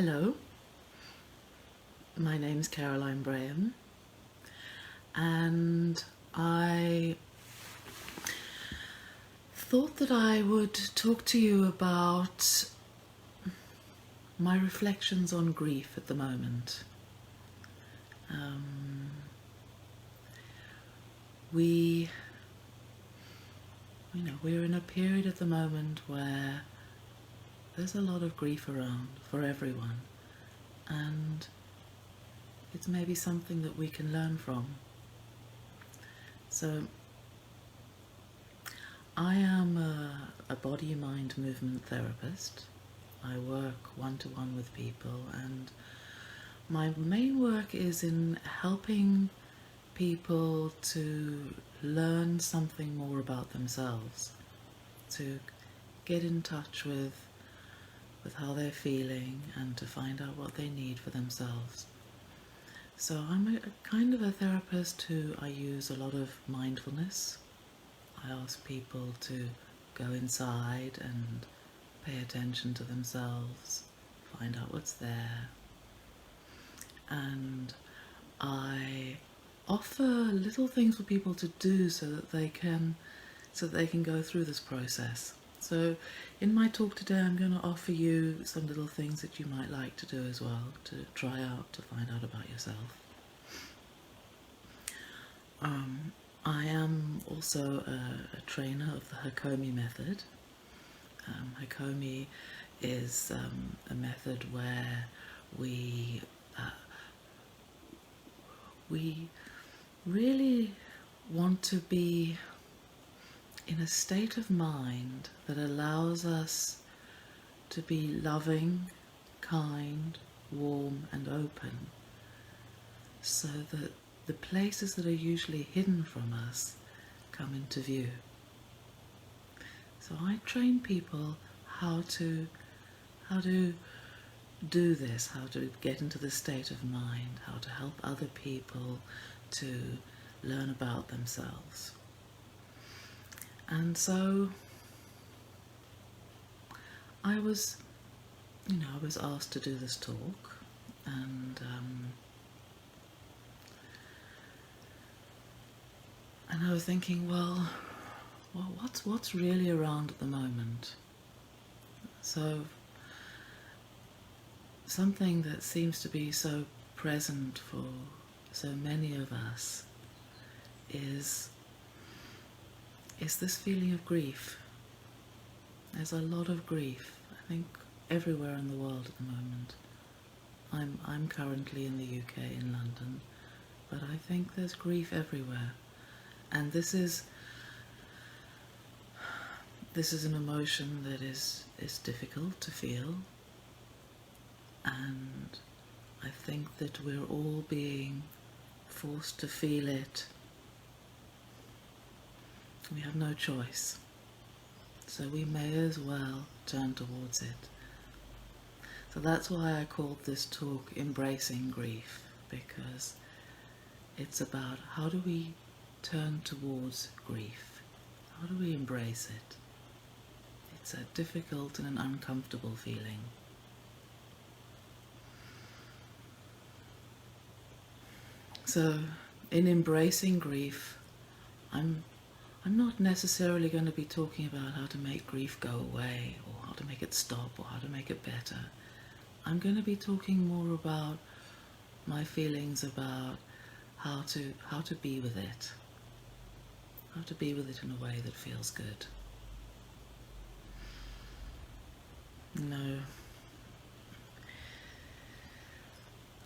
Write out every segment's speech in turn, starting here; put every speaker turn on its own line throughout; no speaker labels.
Hello, my name's Caroline Braham, and I thought that I would talk to you about my reflections on grief at the moment. We're in a period at the moment where there's a lot of grief around for everyone, and it's maybe something that we can learn from. So I am a body-mind movement therapist. I work one-to-one with people, and my main work is in helping people to learn something more about themselves, to get in touch with how they're feeling and to find out what they need for themselves. So I'm a kind of a therapist who I use a lot of mindfulness. I ask people to go inside and pay attention to themselves, find out what's there. And I offer little things for people to do so that they can go through this process. So in my talk today, I'm going to offer you some little things that you might like to do as well, to try out, to find out about yourself. I am also a trainer of the Hakomi Method. Hakomi is a method where we really want to be in a state of mind that allows us to be loving, kind, warm and open, so that the places that are usually hidden from us come into view. So I train people how to do this, how to get into the state of mind, how to help other people to learn about themselves. And so I was asked to do this talk, and I was thinking, well, what's really around at the moment? So something that seems to be so present for so many of us is this feeling of grief. There's a lot of grief, I think, everywhere in the world at the moment. I'm currently in the UK, in London, but I think there's grief everywhere. And this is an emotion that is difficult to feel, and I think that we're all being forced to feel it. We have no choice, so we may as well turn towards it. So that's why I called this talk Embracing Grief, because it's about how do we turn towards grief? How do we embrace it? It's a difficult and an uncomfortable feeling. So in embracing grief, I'm not necessarily going to be talking about how to make grief go away, or how to make it stop, or how to make it better. I'm going to be talking more about my feelings about how to be with it. How to be with it in a way that feels good.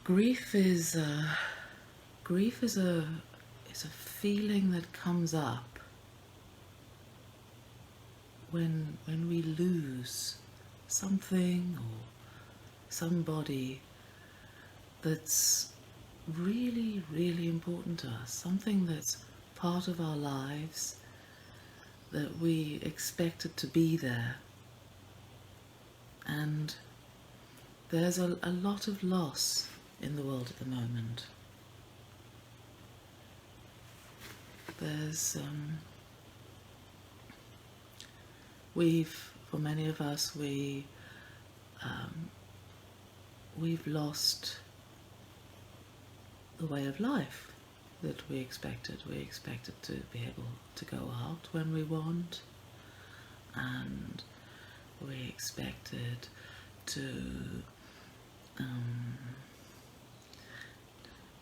Grief is a feeling that comes up when we lose something or somebody that's really, really important to us, something that's part of our lives, that we expected to be there. And there's a lot of loss in the world at the moment. There's for many of us, we we've lost the way of life that we expected. We expected to be able to go out when we want, and we expected to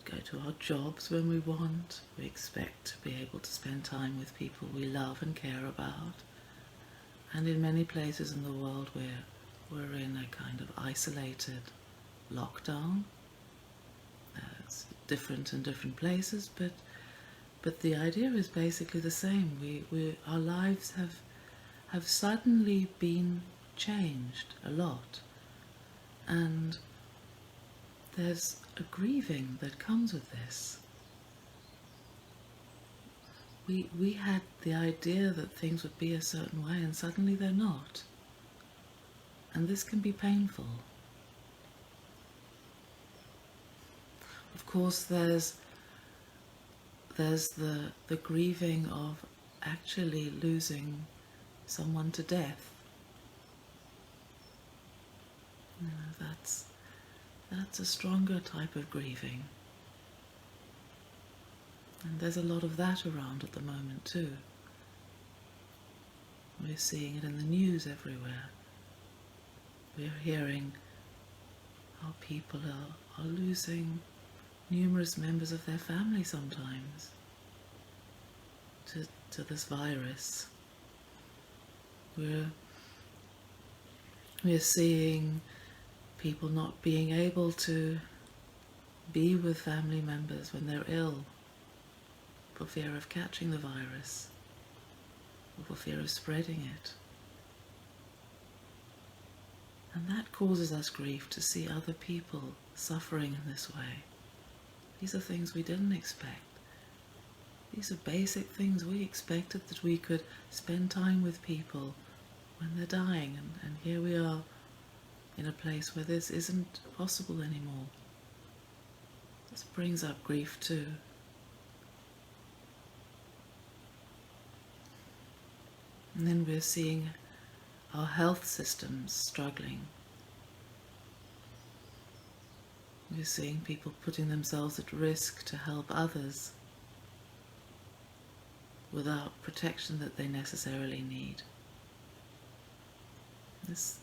go to our jobs when we want. We expect to be able to spend time with people we love and care about. And in many places in the world we're in a kind of isolated lockdown. It's different in different places, but the idea is basically the same. Our lives have suddenly been changed a lot, and there's a grieving that comes with this. We had the idea that things would be a certain way, and suddenly they're not. And this can be painful. Of course, there's the grieving of actually losing someone to death. You know, that's a stronger type of grieving. And there's a lot of that around at the moment too. We're seeing it in the news everywhere. We're hearing how people are losing numerous members of their family sometimes to this virus. We're seeing people not being able to be with family members when they're ill, for fear of catching the virus, or for fear of spreading it. And that causes us grief to see other people suffering in this way. These are things we didn't expect. These are basic things we expected, that we could spend time with people when they're dying, and here we are in a place where this isn't possible anymore. This brings up grief too. And then we're seeing our health systems struggling. We're seeing people putting themselves at risk to help others without protection that they necessarily need. This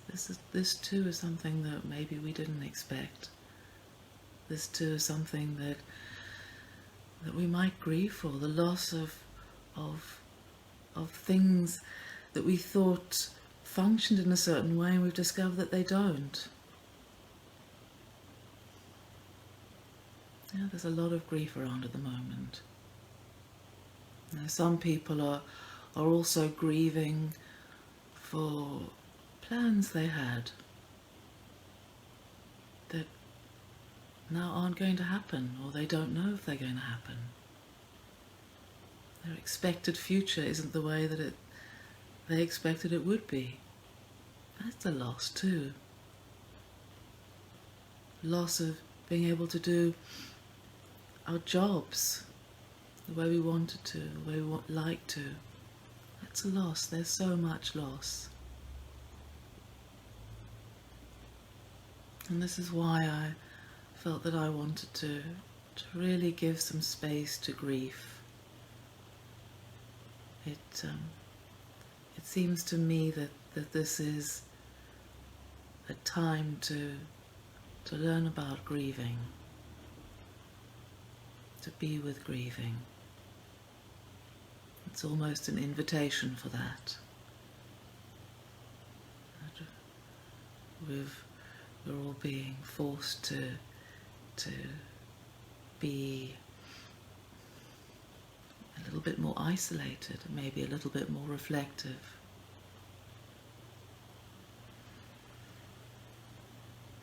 too is something that maybe we didn't expect. This too is something that we might grieve for, the loss of things that we thought functioned in a certain way, and we've discovered that they don't. Yeah, there's a lot of grief around at the moment. Now, some people are also grieving for plans they had that now aren't going to happen, or they don't know if they're going to happen. Their expected future isn't the way that they expected it would be. That's a loss too. Loss of being able to do our jobs the way we wanted to, the way we like to. That's a loss. There's so much loss. And this is why I felt that I wanted to really give some space to grief. It seems to me that this is a time to learn about grieving, to be with grieving. It's almost an invitation for that. We're all being forced to be a little bit more isolated, maybe a little bit more reflective.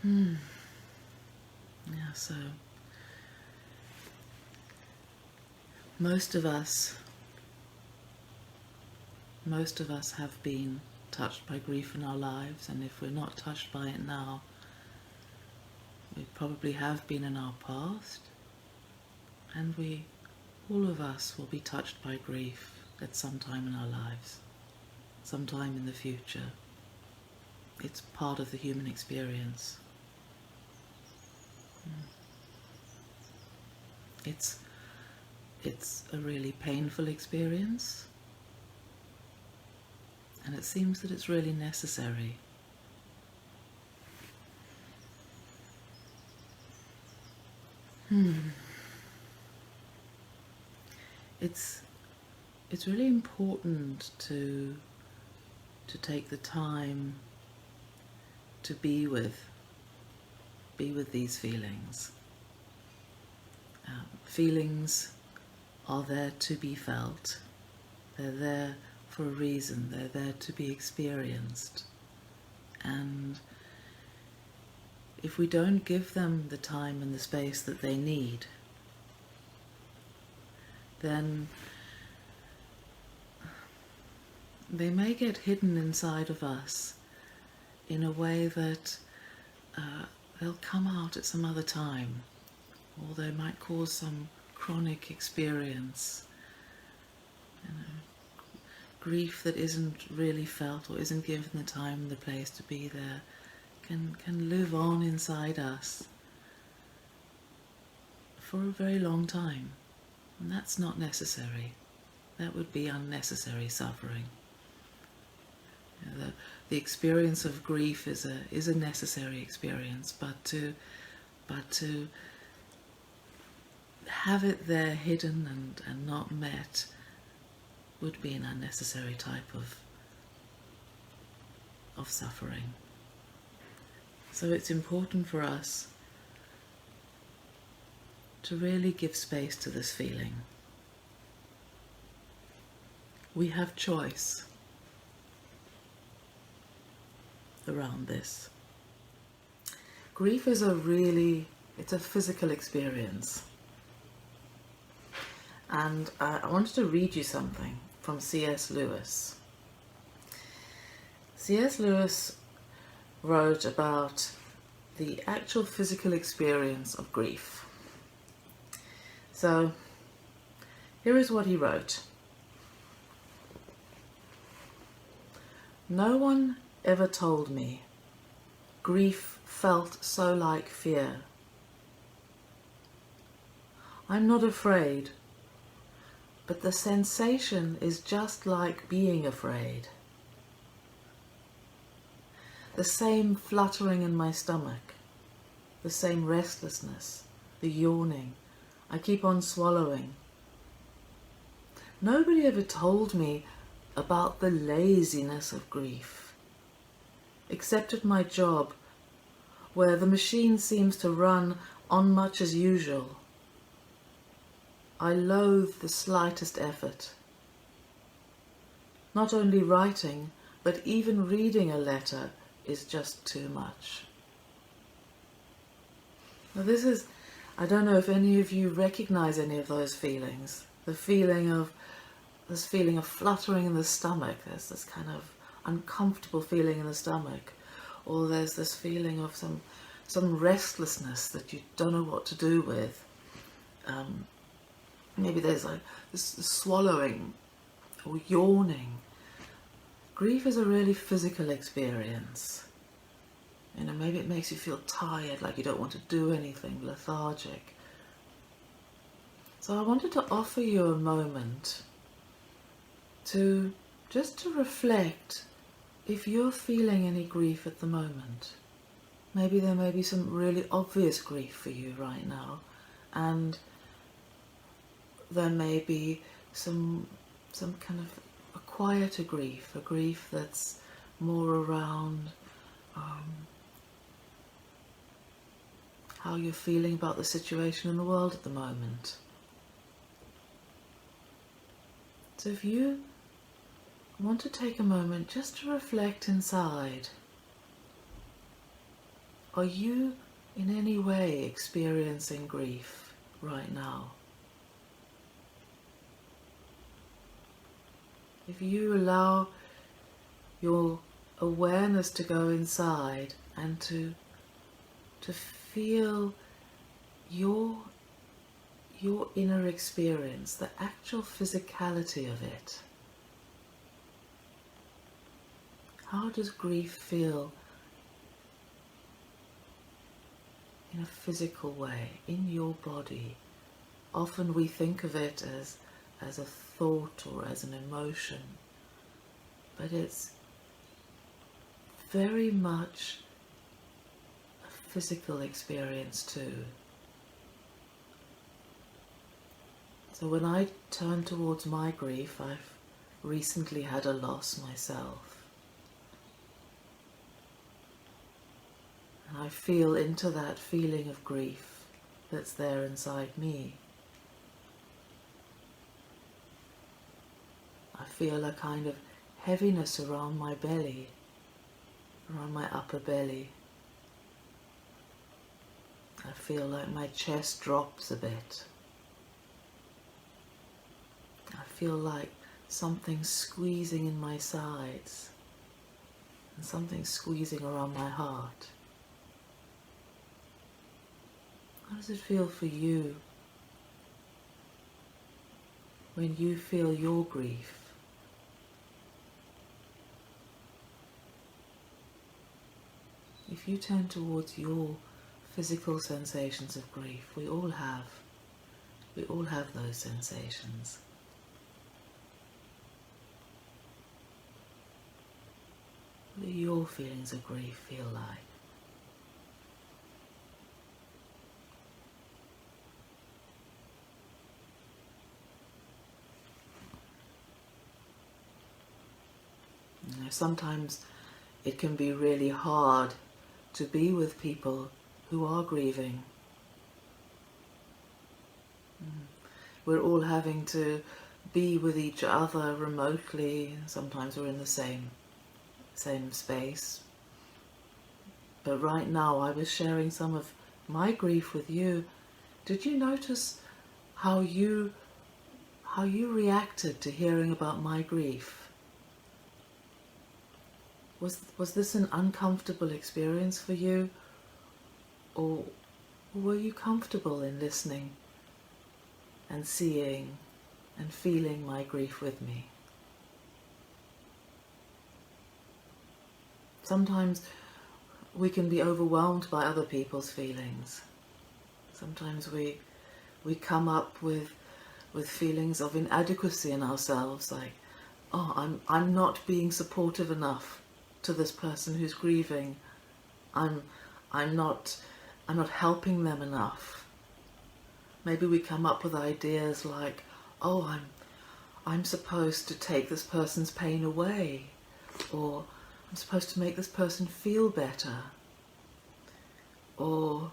Yeah, so most of us have been touched by grief in our lives, and if we're not touched by it now, we probably have been in our past, and all of us will be touched by grief at some time in our lives, sometime in the future. It's part of the human experience. It's a really painful experience, and it seems that it's really necessary. It's really important to take the time to be with these feelings. Feelings are there to be felt. They're there for a reason. They're there to be experienced. And if we don't give them the time and the space that they need, then they may get hidden inside of us in a way that they'll come out at some other time, or they might cause some chronic experience. Grief that isn't really felt or isn't given the time and the place to be there can live on inside us for a very long time, and that's not necessary. That would be unnecessary suffering. The experience of grief is a necessary experience, but to have it there hidden and not met would be an unnecessary type of suffering. So it's important for us to really give space to this feeling. We have choice around this. Grief is it's a physical experience. And I wanted to read you something from C.S. Lewis. C.S. Lewis wrote about the actual physical experience of grief. So, here is what he wrote. No one ever told me grief felt so like fear. I'm not afraid, but the sensation is just like being afraid. The same fluttering in my stomach, the same restlessness, the yawning. I keep on swallowing. Nobody ever told me about the laziness of grief, except at my job, where the machine seems to run on much as usual. I loathe the slightest effort. Not only writing, but even reading a letter is just too much. Now I don't know if any of you recognize any of those feelings. This feeling of fluttering in the stomach. There's this kind of uncomfortable feeling in the stomach. Or there's this feeling of some restlessness that you don't know what to do with. Maybe there's like this swallowing or yawning. Grief is a really physical experience. Maybe it makes you feel tired, like you don't want to do anything, lethargic. So I wanted to offer you a moment to reflect if you're feeling any grief at the moment. Maybe there may be some really obvious grief for you right now, and there may be some kind of a quieter grief, a grief that's more around how you're feeling about the situation in the world at the moment. So if you want to take a moment just to reflect inside, are you in any way experiencing grief right now? If you allow your awareness to go inside and to feel your inner experience, the actual physicality of it. How does grief feel in a physical way, in your body. Often we think of it as a thought or as an emotion, but it's very much a physical experience too. So when I turn towards my grief, I've recently had a loss myself. And I feel into that feeling of grief that's there inside me. I feel a kind of heaviness around my belly, around my upper belly. I feel like my chest drops a bit. I feel like something's squeezing in my sides and something squeezing around my heart. How does it feel for you when you feel your grief? If you turn towards your physical sensations of grief, we all have those sensations. What do your feelings of grief feel like? You know, sometimes it can be really hard to be with people who are grieving. We're all having to be with each other remotely. Sometimes we're in the same space. But right now I was sharing some of my grief with you. Did you notice how you reacted to hearing about my grief? Was this an uncomfortable experience for you? Or were you comfortable in listening and seeing and feeling my grief with me? Sometimes we can be overwhelmed by other people's feelings. Sometimes we come up with feelings of inadequacy in ourselves, like, oh, I'm not being supportive enough to this person who's grieving. I'm not helping them enough. Maybe we come up with ideas like, oh, I'm supposed to take this person's pain away, or I'm supposed to make this person feel better, or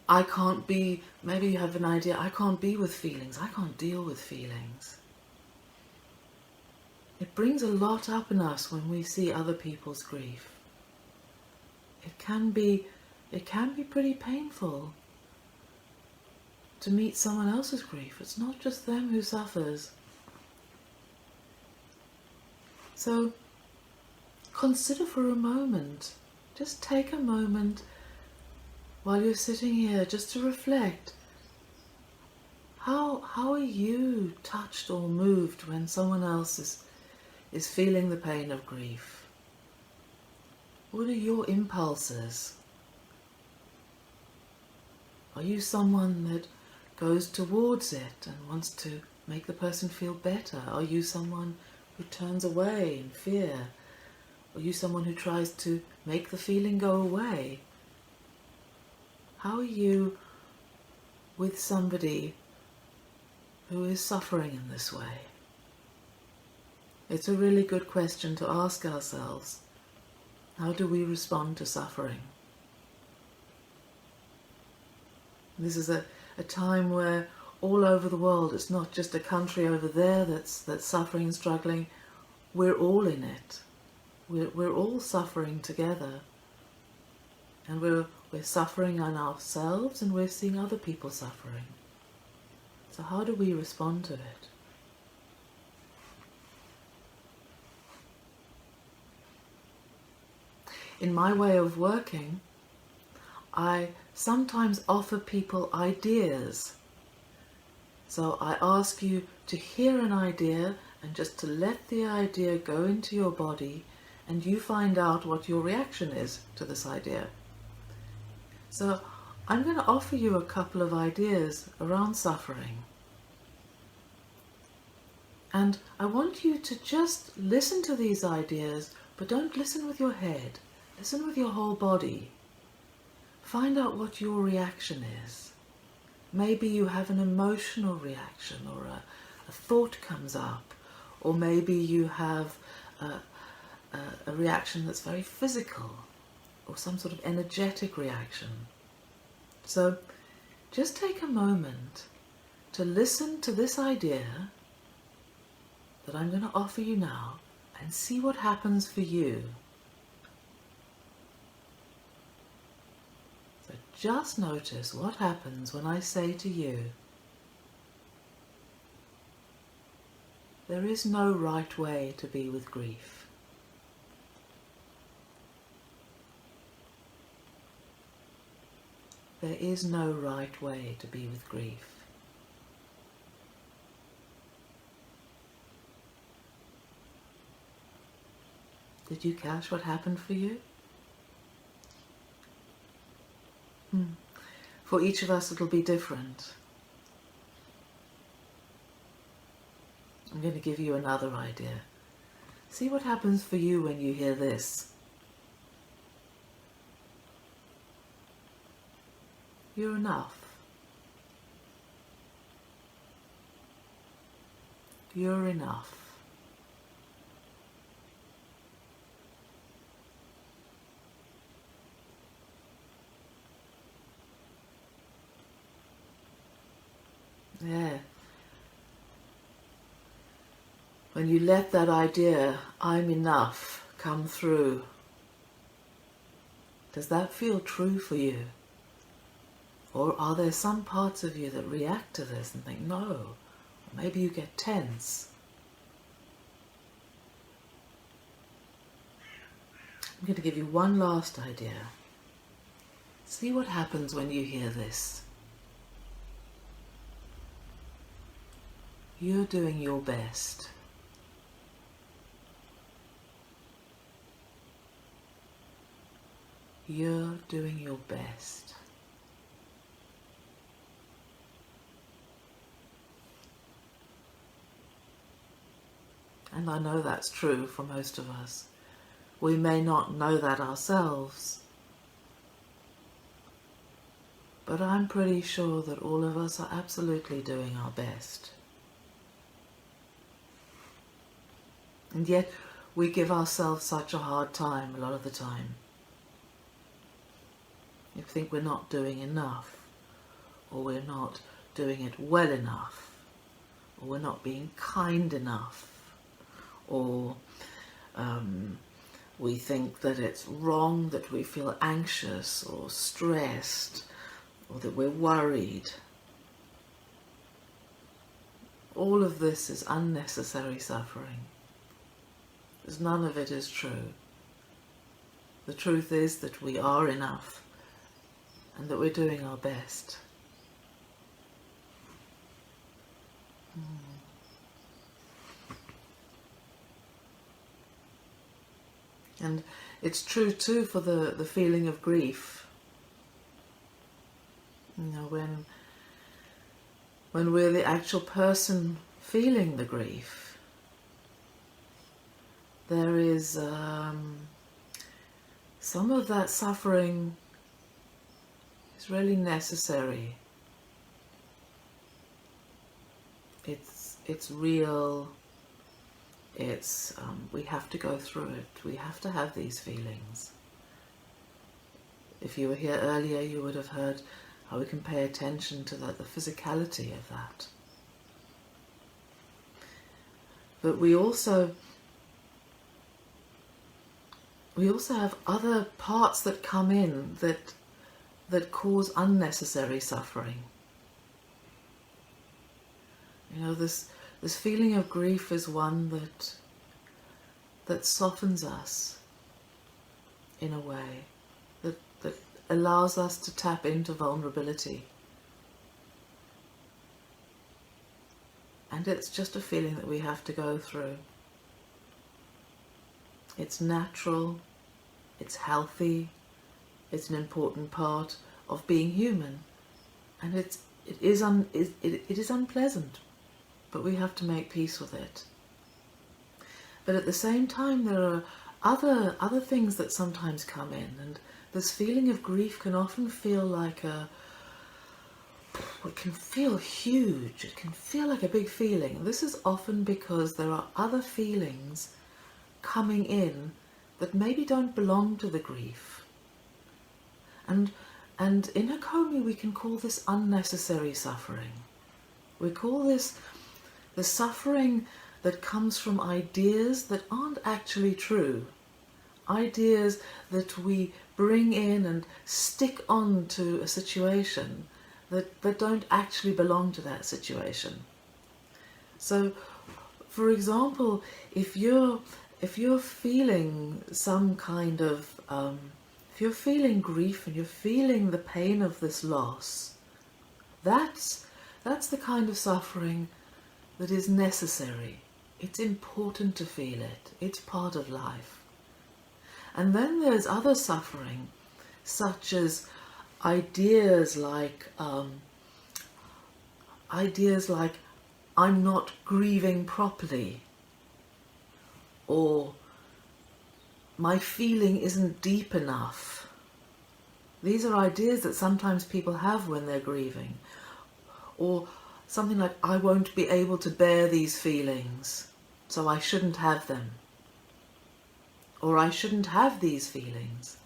I can't be, maybe you have an idea, I can't be with feelings, I can't deal with feelings. It brings a lot up in us when we see other people's grief. It can be pretty painful to meet someone else's grief. It's not just them who suffers. So consider for a moment, just take a moment while you're sitting here just to reflect. How are you touched or moved when someone else is feeling the pain of grief? What are your impulses? Are you someone that goes towards it and wants to make the person feel better? Are you someone who turns away in fear? Are you someone who tries to make the feeling go away? How are you with somebody who is suffering in this way? It's a really good question to ask ourselves. How do we respond to suffering? This is a time where all over the world, it's not just a country over there that's suffering and struggling. We're all in it. We're all suffering together. And we're suffering on ourselves, and we're seeing other people suffering. So how do we respond to it? In my way of working, I sometimes offer people ideas. So I ask you to hear an idea and just to let the idea go into your body, and you find out what your reaction is to this idea. So I'm going to offer you a couple of ideas around suffering. And I want you to just listen to these ideas, but don't listen with your head. Listen with your whole body. Find out what your reaction is. Maybe you have an emotional reaction, or a thought comes up, or maybe you have a reaction that's very physical, or some sort of energetic reaction. So just take a moment to listen to this idea that I'm going to offer you now and see what happens for you. So just notice what happens when I say to you, there is no right way to be with grief. There is no right way to be with grief. Did you catch what happened for you? For each of us it'll be different. I'm going to give you another idea. See what happens for you when you hear this. You're enough. You're enough. Yeah. When you let that idea, I'm enough, come through, does that feel true for you? Or are there some parts of you that react to this and think, no? Or maybe you get tense. I'm going to give you one last idea. See what happens when you hear this. You're doing your best. You're doing your best. And I know that's true for most of us. We may not know that ourselves, but I'm pretty sure that all of us are absolutely doing our best. And yet we give ourselves such a hard time a lot of the time. You think we're not doing enough, or we're not doing it well enough, or we're not being kind enough, or we think that it's wrong that we feel anxious or stressed, or that we're worried. All of this is unnecessary suffering, because none of it is true. The truth is that we are enough, and that we're doing our best. And it's true too for the feeling of grief. You know, when we're the actual person feeling the grief, there is some of that suffering is really necessary. It's real. It's we have to go through it. We have to have these feelings. If you were here earlier, you would have heard how we can pay attention to the physicality of that. But we also have other parts that come in that cause unnecessary suffering. You know, this feeling of grief is one that softens us in a way, that allows us to tap into vulnerability. And it's just a feeling that we have to go through. It's natural, it's healthy, it's an important part of being human, and it is unpleasant, but we have to make peace with it. But at the same time, there are other things that sometimes come in, and this feeling of grief can often feel like it can feel huge, it can feel like a big feeling. This is often because there are other feelings coming in that maybe don't belong to the grief. And in Hakomi we can call this unnecessary suffering. We call this the suffering that comes from ideas that aren't actually true. Ideas that we bring in and stick on to a situation that don't actually belong to that situation. So, for example, if you're feeling some kind of, if you're feeling grief and you're feeling the pain of this loss, that's the kind of suffering that is necessary. It's important to feel it. It's part of life. And then there's other suffering, such as ideas like I'm not grieving properly, or my feeling isn't deep enough. These are ideas that sometimes people have when they're grieving. Or something like, I won't be able to bear these feelings, so I shouldn't have them. Or I shouldn't have these feelings.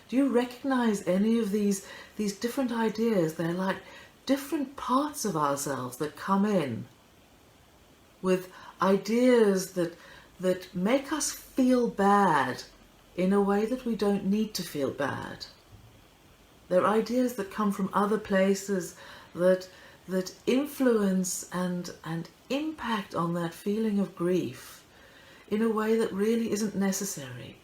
Do you recognize any of these different ideas? They're like different parts of ourselves that come in with ideas that make us feel bad in a way that we don't need to feel bad. They're ideas that come from other places that influence and impact on that feeling of grief in a way that really isn't necessary.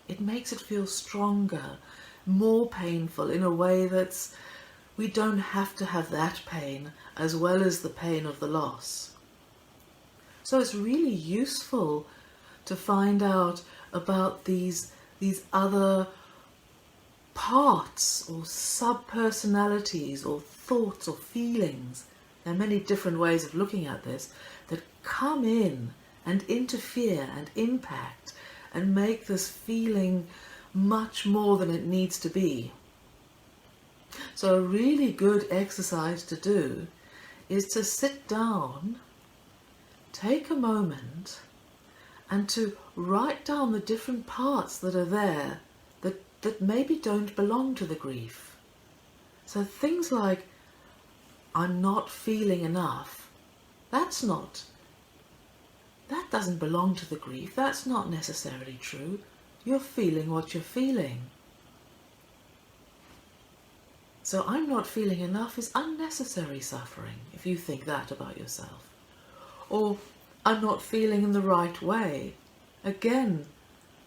It makes it feel stronger, more painful, in a way that's, we don't have to have that pain as well as the pain of the loss. So it's really useful to find out about these other parts or sub-personalities or thoughts or feelings. There are many different ways of looking at this that come in and interfere and impact and make this feeling much more than it needs to be. So a really good exercise to do is to sit down, take a moment, and to write down the different parts that are there that maybe don't belong to the grief. So things like, I'm not feeling enough, that doesn't belong to the grief, that's not necessarily true. You're feeling what you're feeling. So I'm not feeling enough is unnecessary suffering, if you think that about yourself. Or I'm not feeling in the right way. Again,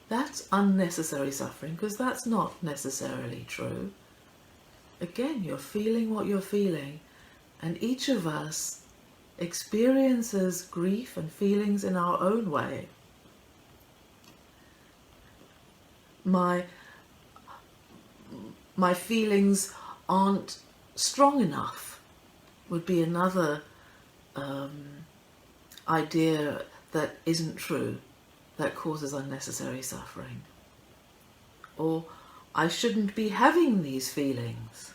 that's unnecessary suffering because that's not necessarily true. Again, you're feeling what you're feeling, and each of us experiences grief and feelings in our own way. My feelings aren't strong enough would be another idea that isn't true, that causes unnecessary suffering. Or I shouldn't be having these feelings.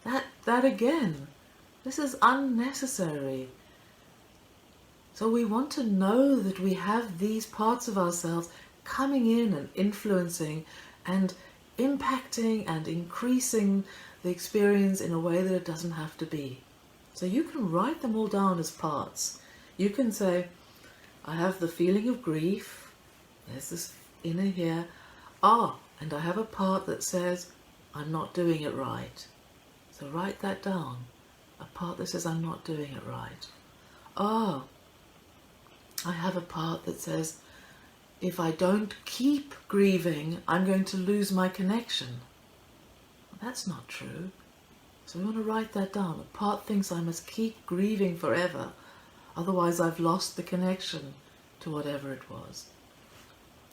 That again, this is unnecessary. So we want to know that we have these parts of ourselves coming in and influencing and impacting and increasing the experience in a way that it doesn't have to be. So you can write them all down as parts. You can say, I have the feeling of grief, there's this inner here, and I have a part that says, I'm not doing it right. So write that down, a part that says, I'm not doing it right. I have a part that says, if I don't keep grieving, I'm going to lose my connection. That's not true. So we want to write that down. A part thinks I must keep grieving forever, otherwise I've lost the connection to whatever it was.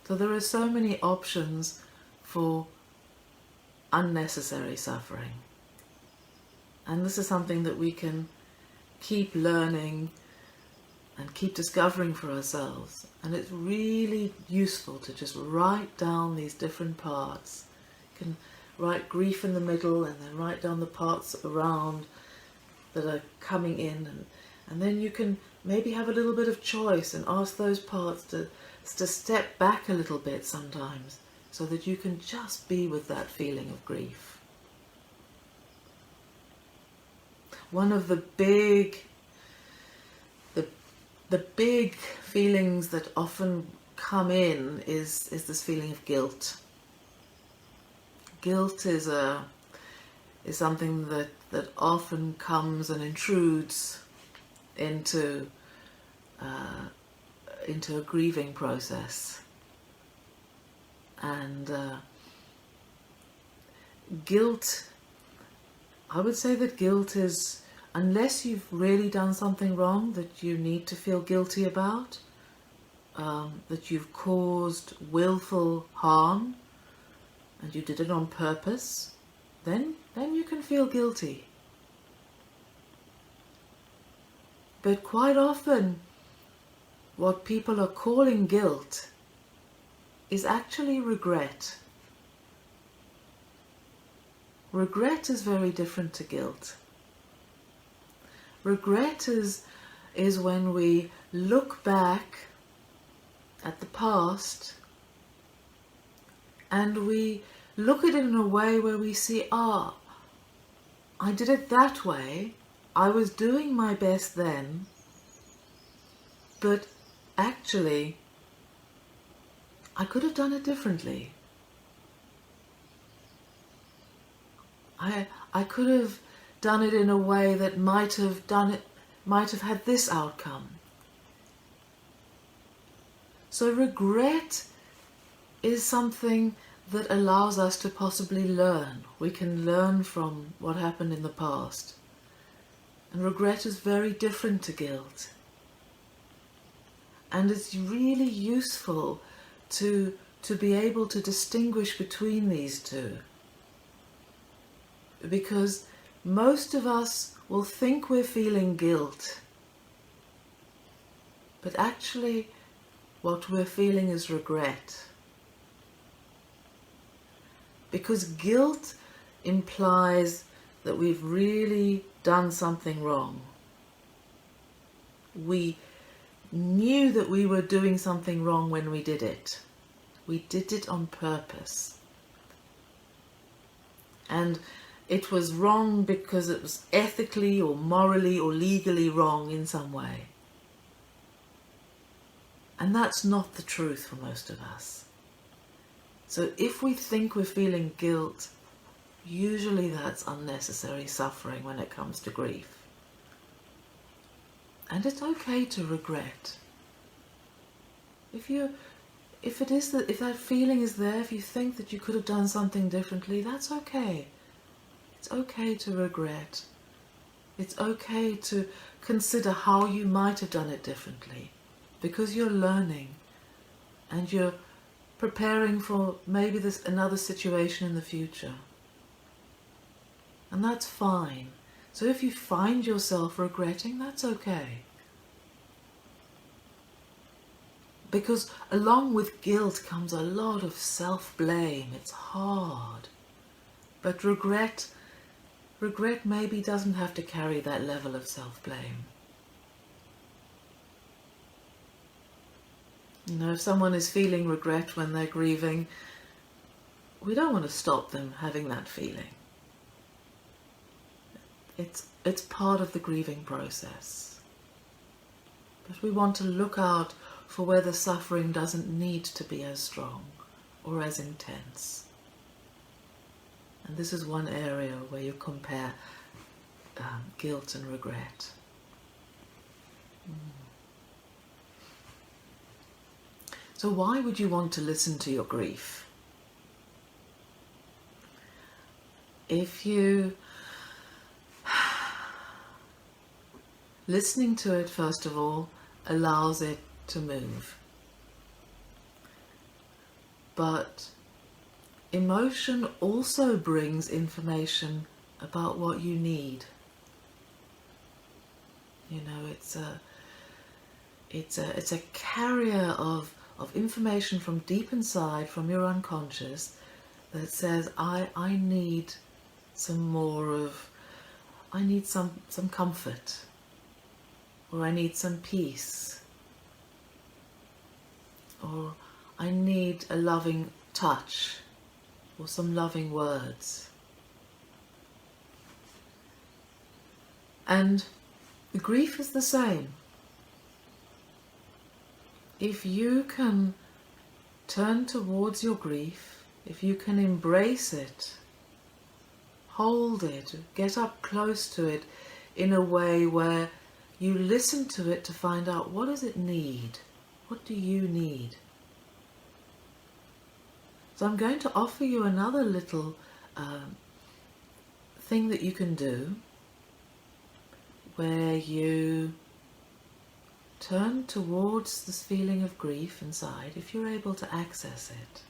So there are so many options for unnecessary suffering. And this is something that we can keep learning and keep discovering for ourselves. And it's really useful to just write down these different parts. You can write grief in the middle and then write down the parts around that are coming in. And then you can maybe have a little bit of choice and ask those parts to step back a little bit sometimes, so that you can just be with that feeling of grief. One of the big feelings that often come in is this feeling of guilt. Guilt is something that often comes and intrudes into a grieving process. And guilt, I would say that guilt is, unless you've really done something wrong that you need to feel guilty about, that you've caused willful harm and you did it on purpose, then you can feel guilty. But quite often, what people are calling guilt is actually regret. Regret is very different to guilt. Regret is when we look back at the past and we look at it in a way where we see, I did it that way, I was doing my best then, but actually I could have done it differently. I could have done it in a way that might have had this outcome. So regret is something that allows us to possibly learn. We can learn from what happened in the past. And regret is very different to guilt. And it's really useful to be able to distinguish between these two. Because most of us will think we're feeling guilt, but actually what we're feeling is regret. Because guilt implies that we've really done something wrong. We knew that we were doing something wrong when we did it. We did it on purpose. And it was wrong because it was ethically or morally or legally wrong in some way. And that's not the truth for most of us. So if we think we're feeling guilt, usually that's unnecessary suffering when it comes to grief. And it's okay to regret. If that feeling is there, if you think that you could have done something differently, that's okay. It's okay to regret. It's okay to consider how you might have done it differently, because you're learning and you're preparing for maybe another situation in the future. And that's fine. So if you find yourself regretting, that's okay. Because along with guilt comes a lot of self-blame. It's hard. But regret maybe doesn't have to carry that level of self-blame. You know, if someone is feeling regret when they're grieving, we don't want to stop them having that feeling. It's part of the grieving process. But we want to look out for where the suffering doesn't need to be as strong or as intense. And this is one area where you compare guilt and regret. So why would you want to listen to your grief? If you... Listening to it, first of all, allows it to move. But emotion also brings information about what you need. You know, it's a carrier of information from deep inside, from your unconscious, that says, I need some more of, I need some comfort, or I need some peace, or I need a loving touch, or some loving words. And the grief is the same. If you can turn towards your grief, if you can embrace it, hold it, get up close to it in a way where you listen to it to find out, what does it need? What do you need? So I'm going to offer you another little thing that you can do, where you turn towards this feeling of grief inside, if you're able to access it.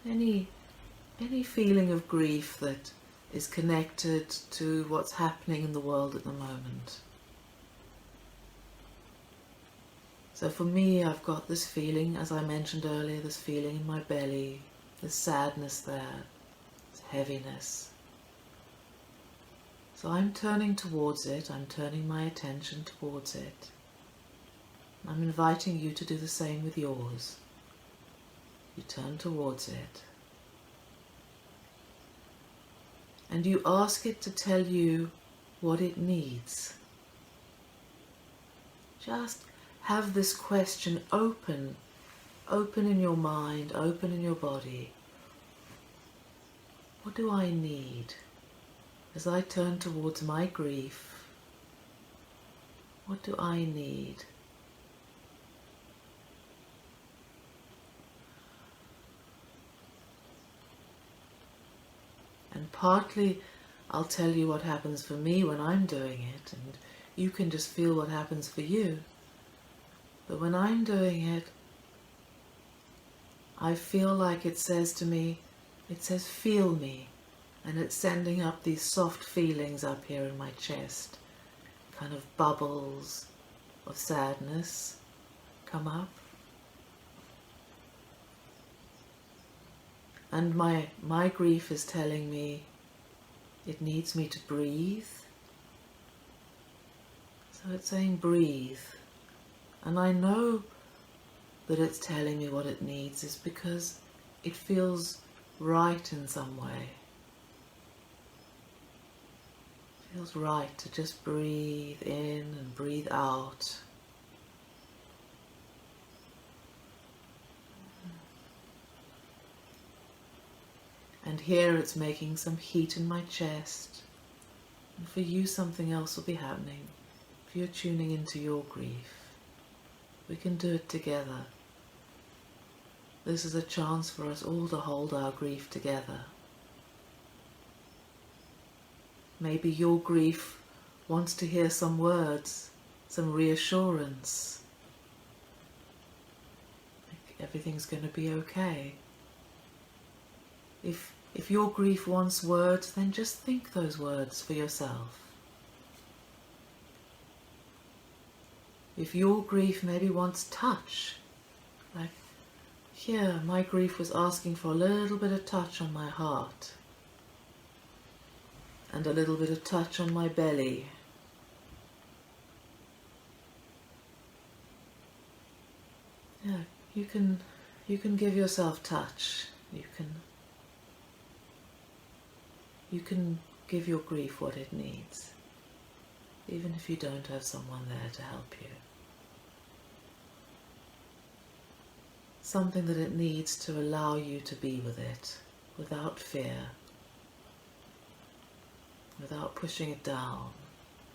Any feeling of grief that is connected to what's happening in the world at the moment. So for me, I've got this feeling, as I mentioned earlier, this feeling in my belly, this sadness there, this heaviness. So I'm turning towards it, I'm turning my attention towards it. I'm inviting you to do the same with yours. You turn towards it. And you ask it to tell you what it needs. Just have this question open in your mind, open in your body. What do I need? As I turn towards my grief, what do I need? And partly I'll tell you what happens for me when I'm doing it, and you can just feel what happens for you. But when I'm doing it, I feel like it says to me, it says, feel me. And it's sending up these soft feelings up here in my chest. Kind of bubbles of sadness come up. And my grief is telling me it needs me to breathe. So it's saying breathe. And I know that it's telling me what it needs is because it feels right in some way. It feels right to just breathe in and breathe out. And here it's making some heat in my chest. And for you something else will be happening. If you're tuning into your grief, we can do it together. This is a chance for us all to hold our grief together. Maybe your grief wants to hear some words, some reassurance. Like everything's going to be okay. If your grief wants words, then just think those words for yourself. If your grief maybe wants touch, like here, my grief was asking for a little bit of touch on my heart and a little bit of touch on my belly. Yeah, you can give yourself touch. You can give your grief what it needs, even if you don't have someone there to help you. Something that it needs to allow you to be with it, without fear, without pushing it down,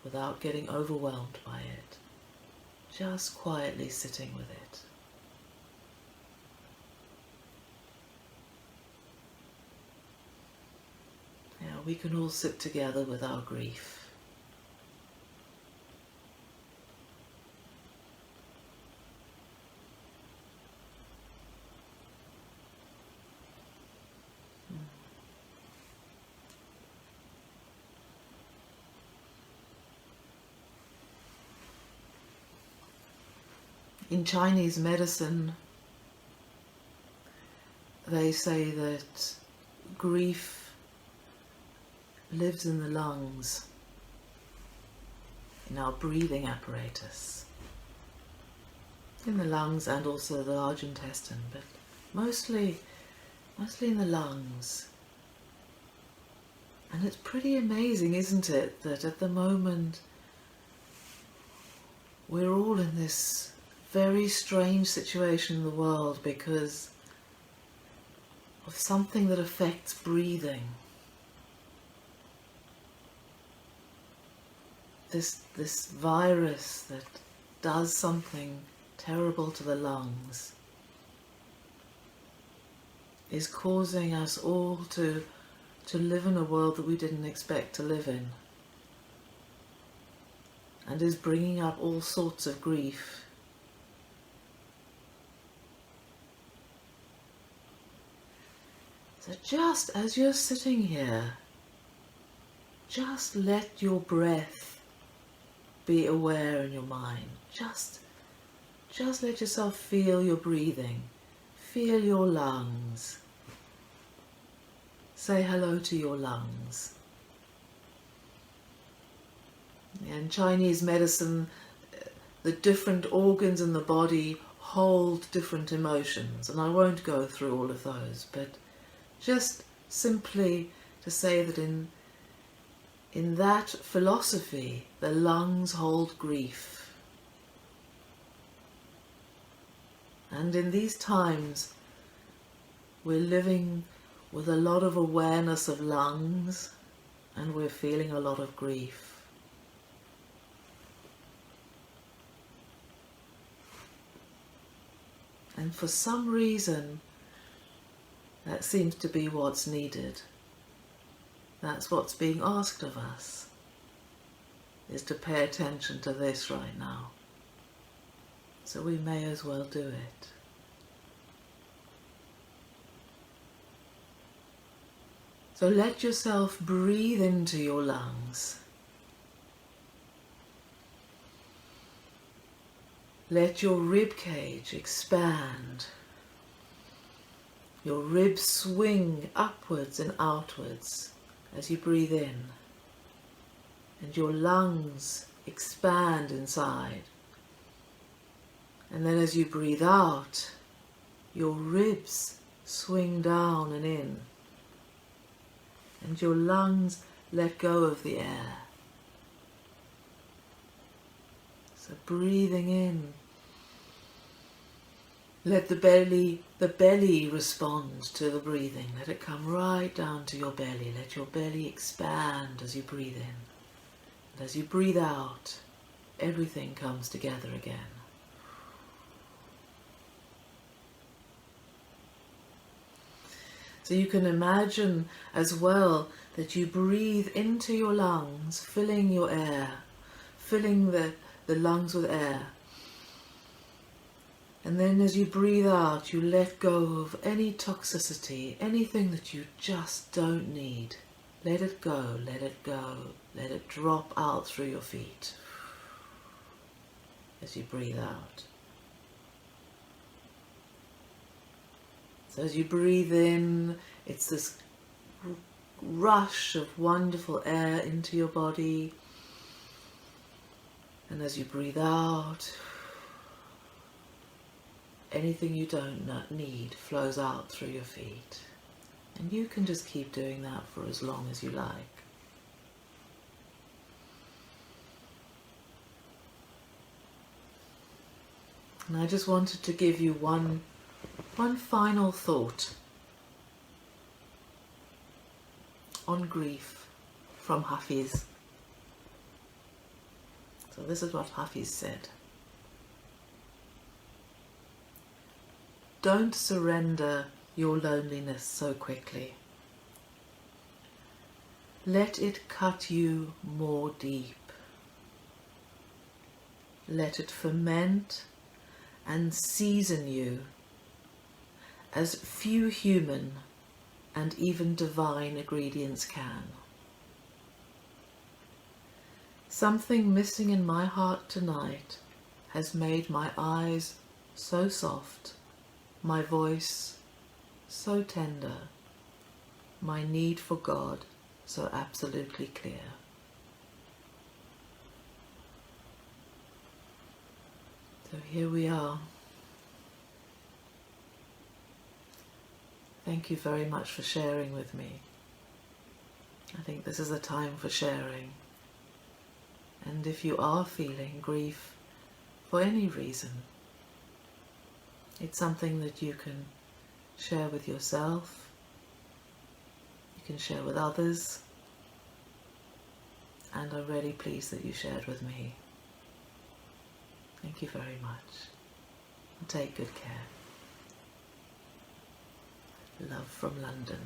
without getting overwhelmed by it, just quietly sitting with it. Yeah, we can all sit together with our grief. In Chinese medicine, they say that grief lives in the lungs, in our breathing apparatus, in the lungs and also the large intestine, but mostly in the lungs. And it's pretty amazing, isn't it, that at the moment we're all in this very strange situation in the world because of something that affects breathing. This virus that does something terrible to the lungs is causing us all to live in a world that we didn't expect to live in, and is bringing up all sorts of grief. So just as you're sitting here, just let your breath be aware in your mind. Just let yourself feel your breathing, feel your lungs. Say hello to your lungs. In Chinese medicine, the different organs in the body hold different emotions, and I won't go through all of those, but just simply to say that in that philosophy, the lungs hold grief. And in these times, we're living with a lot of awareness of lungs, and we're feeling a lot of grief. And for some reason, that seems to be what's needed. That's what's being asked of us, is to pay attention to this right now. So we may as well do it. So let yourself breathe into your lungs. Let your rib cage expand. Your ribs swing upwards and outwards as you breathe in. And your lungs expand inside. And then as you breathe out, your ribs swing down and in. And your lungs let go of the air. So breathing in, let the belly respond to the breathing. Let it come right down to your belly. Let your belly expand as you breathe in. And as you breathe out, everything comes together again. So you can imagine as well that you breathe into your lungs, filling your air, filling the lungs with air. And then as you breathe out, you let go of any toxicity, anything that you just don't need. Let it go, let it go, let it drop out through your feet as you breathe out. So as you breathe in, it's this rush of wonderful air into your body. And as you breathe out, anything you don't need flows out through your feet. And you can just keep doing that for as long as you like. And I just wanted to give you one final thought on grief from Hafiz. So this is what Hafiz said. Don't surrender your loneliness so quickly. Let it cut you more deep. Let it ferment and season you as few human and even divine ingredients can. Something missing in my heart tonight has made my eyes so soft, my voice so tender, my need for God so absolutely clear. So here we are. Thank you very much for sharing with me. I think this is a time for sharing. And if you are feeling grief for any reason, it's something that you can share with yourself, you can share with others, and I'm really pleased that you shared with me. Thank you very much. And take good care. Love from London.